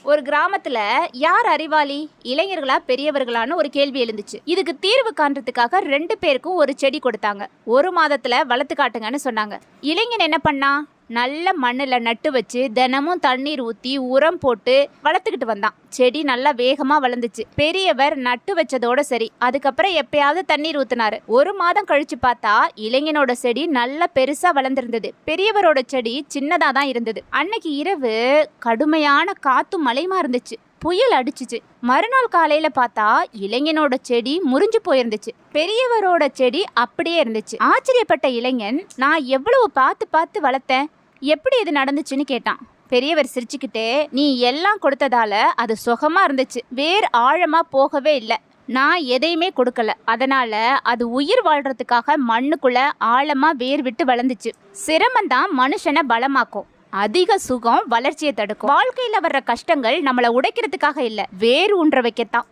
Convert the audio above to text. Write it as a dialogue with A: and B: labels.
A: ஒரு கிராமத்துல யார் அறிவாளி, இளைஞர்களா பெரியவர்களான்னு ஒரு கேள்வி எழுந்துச்சு. இதுக்கு தீர்வு காண்றதுக்காக 2 பேருக்கும் ஒரு செடி கொடுத்தாங்க. 1 மாதத்துல வளர்த்து காட்டுங்கன்னு சொன்னாங்க. இளைஞன் என்ன பண்ணா, நல்ல மண்ணுல நட்டு வச்சு தினமும் தண்ணீர் ஊத்தி உரம் போட்டு வளர்த்துக்கிட்டு வந்தான். செடி நல்லா வேகமா வளர்ந்துச்சு. பெரியவர் நட்டு வச்சதோட சரி, அதுக்கப்புறம் எப்பயாவது தண்ணீர் ஊத்தினாரு. 1 மாதம் கழிச்சு பார்த்தா இளைஞனோட செடி நல்லா பெருசா வளர்ந்துருந்தது. பெரியவரோட செடி சின்னதா தான் இருந்தது. அன்னைக்கு இரவு கடுமையான காத்தும் மழையுமா இருந்துச்சு. புயல் அடிச்சுச்சு. மறுநாள் காலையில பார்த்தா இளைஞனோட செடி முறிஞ்சு போயிருந்துச்சு. பெரியவரோட செடி அப்படியே இருந்துச்சு. ஆச்சரியப்பட்ட இளைஞன், நான் எவ்வளவு பார்த்து பார்த்து வளர்த்தேன், எப்படி இது நடந்துச்சுன்னு கேட்டான். பெரியவர் சிரிச்சுக்கிட்டே, நீ எல்லாம் கொடுத்ததால அது சுகமா இருந்துச்சு, வேர் ஆழமா போகவே இல்லை. நான் எதையுமே கொடுக்கல, அதனால அது உயிர் வாழ்றதுக்காக மண்ணுக்குள்ள ஆழமா வேர் விட்டு வளர்ந்துச்சு. சிரமம்தான் மனுஷனை பலமாக்கும், அதிக சுகம் வளர்ச்சியை தடுக்கும். வாழ்க்கையில வர்ற கஷ்டங்கள் நம்மளை உடைக்கிறதுக்காக இல்ல, வேர் ஊன்ற வைக்கத்தான்.